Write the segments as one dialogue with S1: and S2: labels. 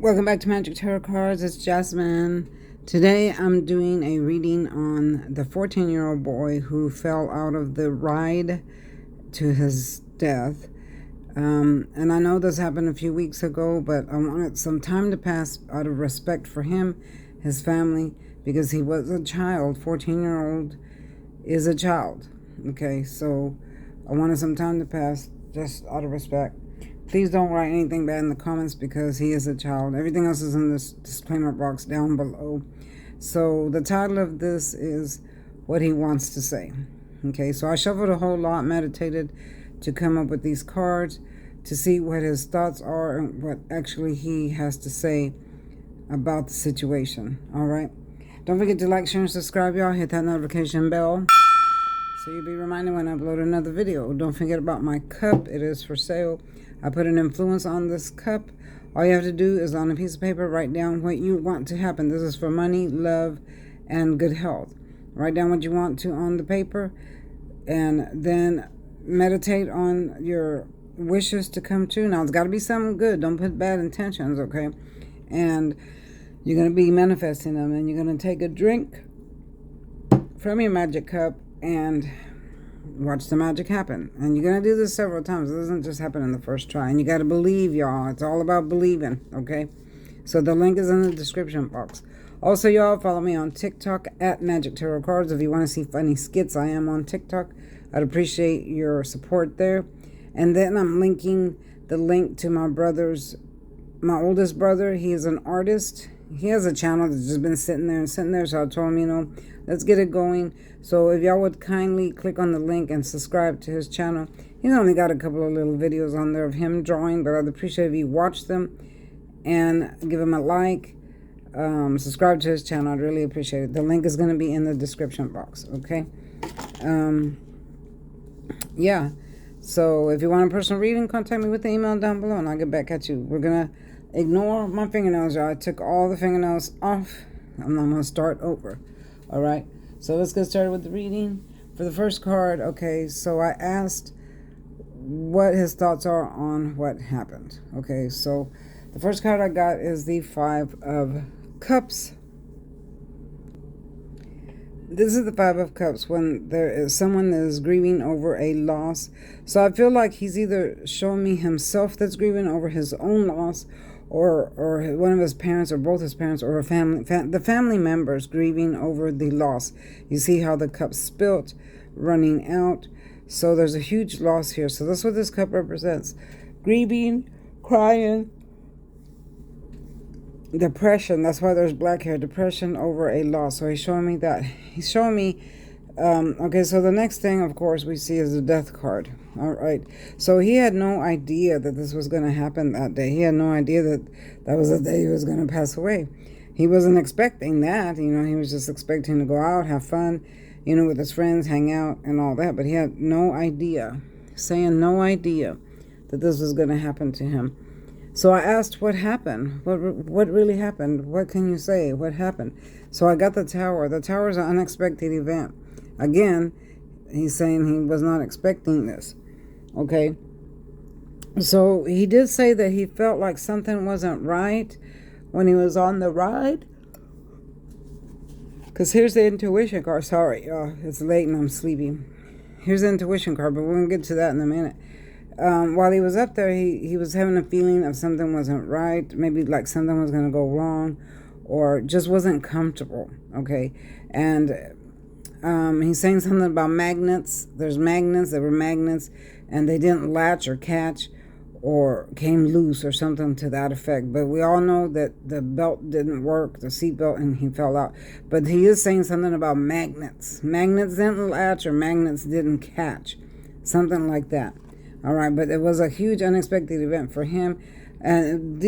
S1: Welcome back to Magic Tarot Cards. It's Jasmine. Today I'm doing a reading on the 14-year-old boy who fell out of the ride to his death. And I know this happened a few weeks ago, but I wanted some time to pass out of respect for him, his family, because he was a child. 14-year-old is a child. Okay, so I wanted some time to pass just out of respect. Please don't write anything bad in the comments because he is a child. Everything else is in this disclaimer box down below. So the title of this is what he wants to say. Okay, so I shuffled a whole lot, meditated to come up with these cards to see what his thoughts are and what actually he has to say about the situation. All right. Don't forget to like, share, and subscribe, y'all. Hit that notification bell so you'll be reminded when I upload another video. Don't forget about my cup. It is for sale. I put an influence on this cup. All you have to do is on a piece of paper, write down what you want to happen. This is for money, love, and good health. Write down what you want to on the paper and then meditate on your wishes to come true. Now, it's got to be something good. Don't put bad intentions, okay? And you're going to be manifesting them, and you're going to take a drink from your magic cup and watch the magic happen. And you're going to do this several times. It doesn't just happen in the first try. And you got to believe, y'all. It's all about believing, okay? So the link is in the description box. Also, y'all, follow me on TikTok at Magic Tarot Cards. If you want to see funny skits, I am on TikTok. I'd appreciate your support there. And then I'm linking the link to my oldest brother. He is an artist. He has a channel that's just been sitting there. So I told him, let's get it going. So if y'all would kindly click on the link and subscribe to his channel. He's only got a couple of little videos on there of him drawing, but I'd appreciate if you watch them and give him a like. Subscribe to his channel. I'd really appreciate it. The link is going to be in the description box, okay? Yeah. So if you want a personal reading, contact me with the email down below and I'll get back at you. We're going to ignore my fingernails, y'all. I took all the fingernails off. I'm not going to start over. All right. So let's get started with the reading. For the first card, okay, so I asked what his thoughts are on what happened. Okay, so the first card I got is the Five of Cups. This is the Five of Cups when there is someone that is grieving over a loss. So I feel like he's either showing me himself that's grieving over his own loss, or one of his parents, or both his parents, or the family members grieving over the loss. You see how the cup spilt, running out. So there's a huge loss here. So that's what this cup represents. Grieving, crying, depression. That's why there's black hair. Depression over a loss. So he's showing me that. He's showing me, okay, so the next thing, of course, we see is the death card. All right. So he had no idea that this was going to happen that day. He had no idea that that was the day he was going to pass away. He wasn't expecting that. He was just expecting to go out, have fun, with his friends, hang out and all that. But he had no idea, saying no idea that this was going to happen to him. So I asked, what happened? What really happened? What can you say? What happened? So I got the Tower. The Tower is an unexpected event. Again, he's saying he was not expecting this. Okay. So he did say that he felt like something wasn't right when he was on the ride. Because here's the intuition card. Sorry, it's late and I'm sleepy. Here's the intuition card, but we're going to get to that in a minute. While he was up there, he was having a feeling of something wasn't right. Maybe like something was going to go wrong or just wasn't comfortable. Okay. And he's saying something about magnets. There's magnets. There were magnets and they didn't latch or catch or came loose or something to that effect. But we all know that the belt didn't work, the seat belt, and he fell out. But he is saying something about magnets. Magnets didn't latch or magnets didn't catch. Something like that. All right, but it was a huge unexpected event for him. And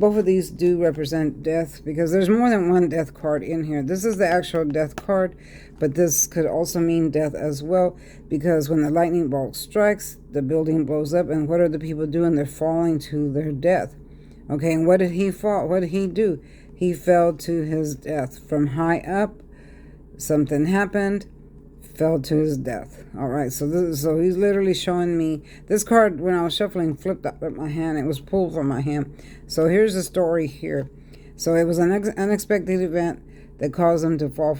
S1: both of these do represent death because there's more than one death card in here. This is the actual death card, but this could also mean death as well because when the lightning bolt strikes, the building blows up. And what are the people doing? They're falling to their death. Okay, and what did he fall? What did he do? He fell to his death from high up. Something happened, fell to his death. All right, so he's literally showing me this card. When I was shuffling, flipped up at my hand. It was pulled from my hand. So here's the story here. So it was an unexpected event that caused him to fall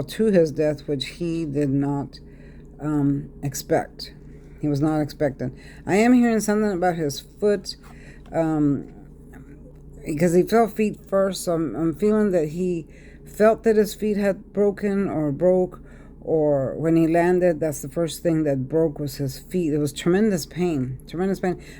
S1: to his death, which he did not expect. He was not expecting. I am hearing something about his foot, because he fell feet first. So I'm feeling that he felt that his feet had broken or broke, or when he landed, that's the first thing that broke was his feet. It was tremendous pain,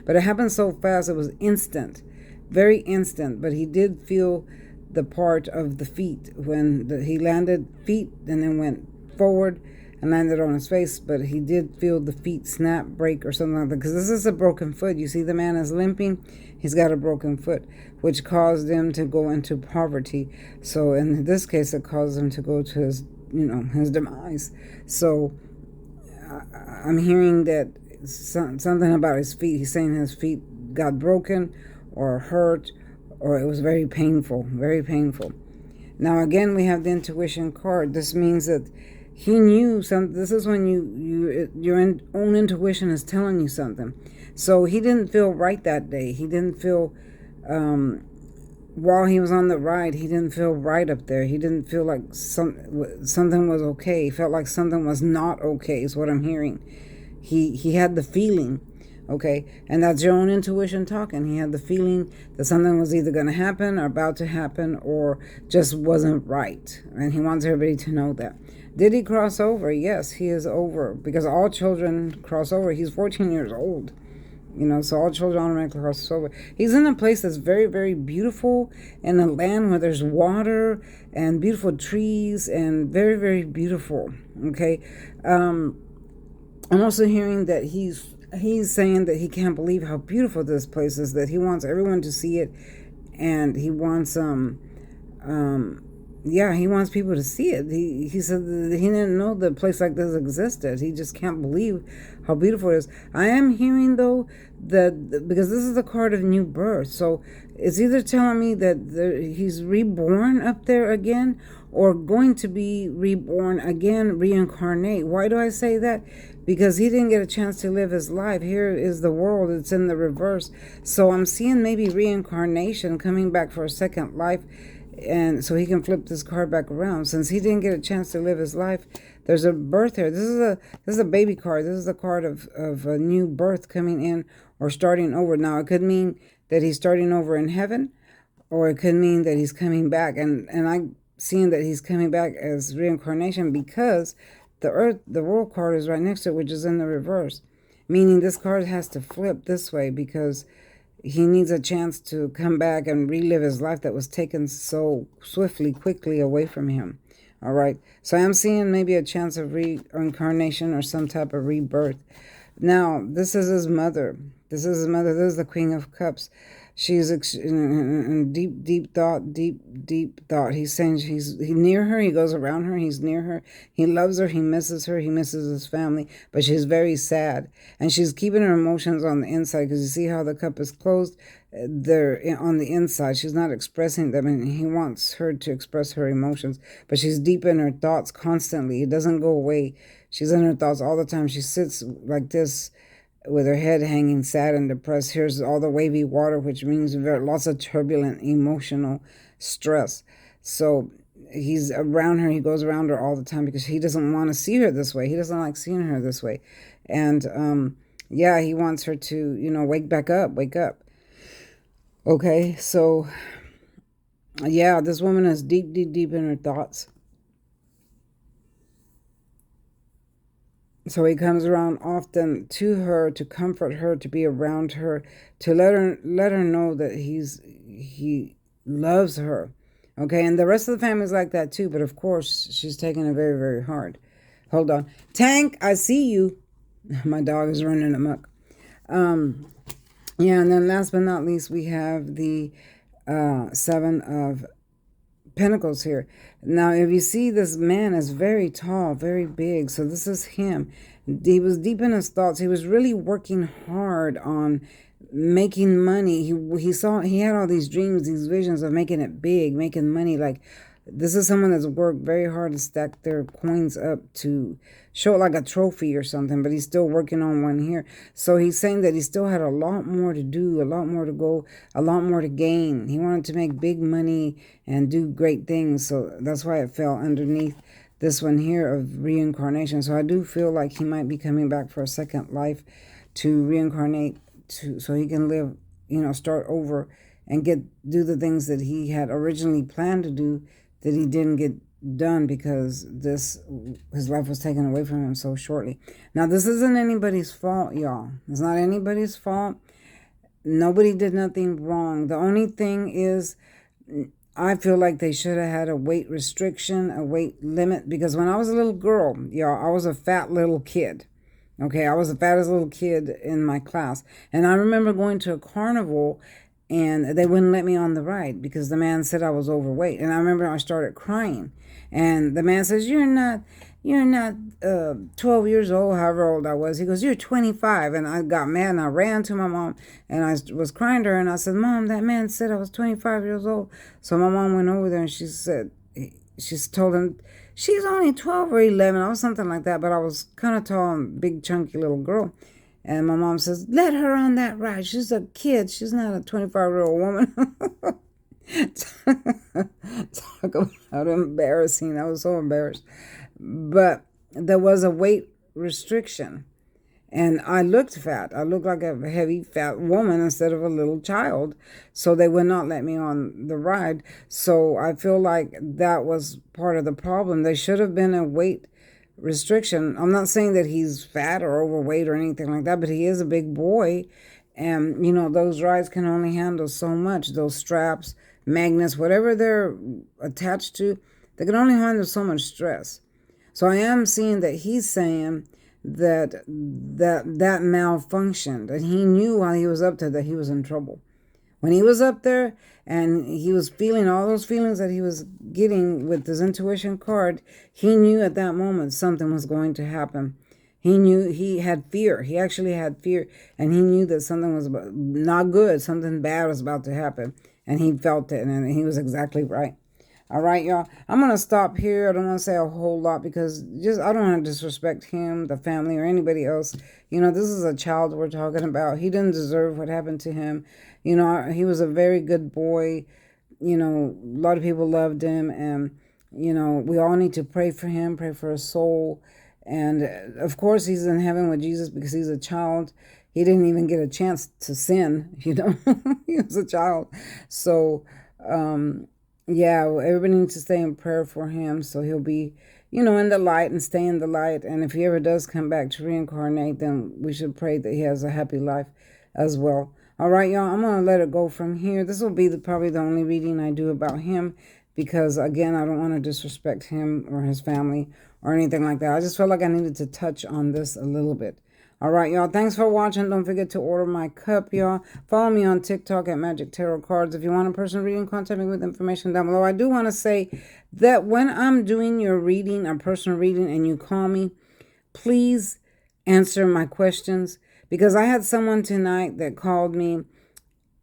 S1: but it happened so fast. It was instant, very instant, but he did feel the part of the feet when he landed feet and then went forward and landed on his face, but he did feel the feet snap, break, or something like that, because this is a broken foot. You see the man is limping. He's got a broken foot, which caused him to go into poverty. So in this case, it caused him to go to his demise. So I'm hearing that something about his feet. He's saying his feet got broken or hurt, or it was very painful, very painful. Now again, we have the intuition card. This means that he knew something. This is when your own intuition is telling you something. So he didn't feel right that day. He didn't feel, while he was on the ride, he didn't feel right up there. He didn't feel like something was okay. He felt like something was not okay, is what I'm hearing. He had the feeling, okay? And that's your own intuition talking. He had the feeling that something was either going to happen or about to happen or just wasn't right. And he wants everybody to know that. Did he cross over? Yes, he is over, because all children cross over. He's 14 years old. So all children automatically cross over. He's in a place that's very, very beautiful, in a land where there's water and beautiful trees and very, very beautiful. Okay. I'm also hearing that he's saying that he can't believe how beautiful this place is, that he wants everyone to see it, and he wants he wants people to see it. He said that he didn't know that a place like this existed. He just can't believe how beautiful it is. I am hearing, though, that because this is the card of new birth, so it's either telling me that he's reborn up there again, or going to be reborn again, reincarnate. Why do I say that? Because he didn't get a chance to live his life. Here is the world. It's in the reverse. So I'm seeing maybe reincarnation, coming back for a second life, and so he can flip this card back around. Since he didn't get a chance to live his life, there's a birth here. This is a baby card. This is a card of a new birth coming in or starting over. Now, it could mean that he's starting over in heaven, or it could mean that he's coming back. And I'm seeing that he's coming back as reincarnation, because the world card is right next to it, which is in the reverse, meaning this card has to flip this way, because he needs a chance to come back and relive his life that was taken so swiftly, quickly away from him. All right. So I'm seeing maybe a chance of reincarnation or some type of rebirth. Now, this is his mother. This is his mother. This is the Queen of Cups. She's in deep thought. He's saying he's near her. He goes around her. He's near her. He loves her. He misses her. He misses his family. But she's very sad. And she's keeping her emotions on the inside, because you see how the cup is closed? They're on the inside. She's not expressing them. And he wants her to express her emotions. But she's deep in her thoughts constantly. It doesn't go away. She's in her thoughts all the time. She sits like this, with her head hanging, sad and depressed. Here's all the wavy water, which means lots of turbulent emotional stress. So he's around her. He goes around her all the time, because he doesn't want to see her this way. He doesn't like seeing her this way. And he wants her to, wake up. Okay, so this woman is deep in her thoughts. So he comes around often to her, to comfort her, to be around her, to let her know that he loves her. Okay, and the rest of the family's like that too, but of course she's taking it very, very hard. Hold on. Tank, I see you. My dog is running amok. And then last but not least, we have the Seven of Pentacles here. Now, if you see, this man is very tall, very big. So this is him. He was deep in his thoughts. He was really working hard on making money. He had all these dreams, these visions of making it big, making money, like This is someone that's worked very hard to stack their coins up to show it like a trophy or something, but he's still working on one here. So he's saying that he still had a lot more to do, a lot more to go, a lot more to gain. He wanted to make big money and do great things. So that's why it fell underneath this one here of reincarnation. So I do feel like he might be coming back for a second life to reincarnate so he can live, start over and do the things that he had originally planned to do that he didn't get done because his life was taken away from him so shortly. Now, this isn't anybody's fault, y'all. It's not anybody's fault. Nobody did nothing wrong. The only thing is, I feel like they should have had a weight restriction, a weight limit, because when I was a little girl, y'all, I was a fat little kid. Okay, I was the fattest little kid in my class. And I remember going to a carnival and they wouldn't let me on the ride because the man said I was overweight. And I remember I started crying. And the man says, you're not 12 years old, however old I was. He goes, you're 25. And I got mad and I ran to my mom and I was crying to her. And I said, Mom, that man said I was 25 years old. So my mom went over there and she told him, she's only 12 or 11. I was something like that. But I was kind of tall and big, chunky little girl. And my mom says, let her on that ride. She's a kid. She's not a 25-year-old woman. Talk about embarrassing. I was so embarrassed. But there was a weight restriction. And I looked fat. I looked like a heavy, fat woman instead of a little child. So they would not let me on the ride. So I feel like that was part of the problem. There should have been a weight restriction. I'm not saying that he's fat or overweight or anything like that, but he is a big boy. And, those rides can only handle so much. Those straps, magnets, whatever they're attached to, they can only handle so much stress. So I am seeing that he's saying that malfunctioned. And he knew while he was up there that he was in trouble. When he was up there and he was feeling all those feelings that he was getting with his intuition card, he knew at that moment something was going to happen. He knew he had fear. He actually had fear. And he knew that something was not good. Something bad was about to happen. And he felt it. And he was exactly right. All right, y'all. I'm going to stop here. I don't want to say a whole lot because I don't want to disrespect him, the family, or anybody else. This is a child we're talking about. He didn't deserve what happened to him. He was a very good boy. A lot of people loved him. And, we all need to pray for him, pray for his soul. And, of course, he's in heaven with Jesus because he's a child. He didn't even get a chance to sin, He was a child. So, yeah, everybody needs to stay in prayer for him so he'll be, in the light and stay in the light. And if he ever does come back to reincarnate, then we should pray that he has a happy life as well. All right, y'all, I'm going to let it go from here. This will be probably the only reading I do about him because, again, I don't want to disrespect him or his family or anything like that. I just felt like I needed to touch on this a little bit. All right, y'all. Thanks for watching. Don't forget to order my cup, y'all. Follow me on TikTok at Magic Tarot Cards. If you want a personal reading, contact me with information down below. I do want to say that when I'm doing your reading, a personal reading, and you call me, please answer my questions. Because I had someone tonight that called me.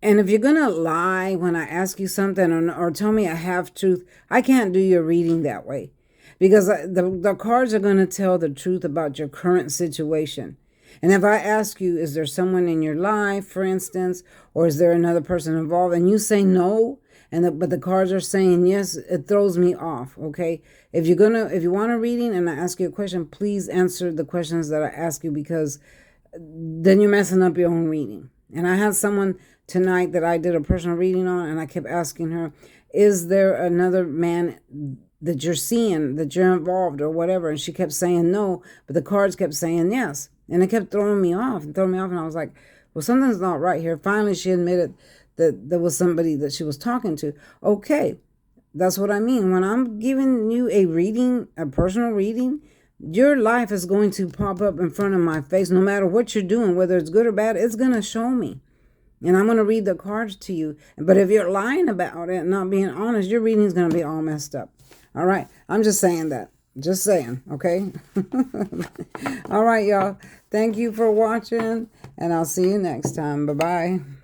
S1: And if you're going to lie when I ask you something or tell me a half-truth, I can't do your reading that way. Because the cards are going to tell the truth about your current situation. And if I ask you, is there someone in your life, for instance, or is there another person involved, and you say no, but the cards are saying yes, it throws me off, okay? If you want a reading and I ask you a question, please answer the questions that I ask you because then you're messing up your own reading. And I had someone tonight that I did a personal reading on, and I kept asking her, is there another man that you're seeing, that you're involved or whatever? And she kept saying no, but the cards kept saying yes. And it kept throwing me off. And I was like, well, something's not right here. Finally, she admitted that there was somebody that she was talking to. Okay, that's what I mean. When I'm giving you a reading, a personal reading, your life is going to pop up in front of my face. No matter what you're doing, whether it's good or bad, it's going to show me. And I'm going to read the cards to you. But if you're lying about it and not being honest, your reading is going to be all messed up. All right, I'm just saying that. Just saying, okay? All right, y'all. Thank you for watching, and I'll see you next time. Bye-bye.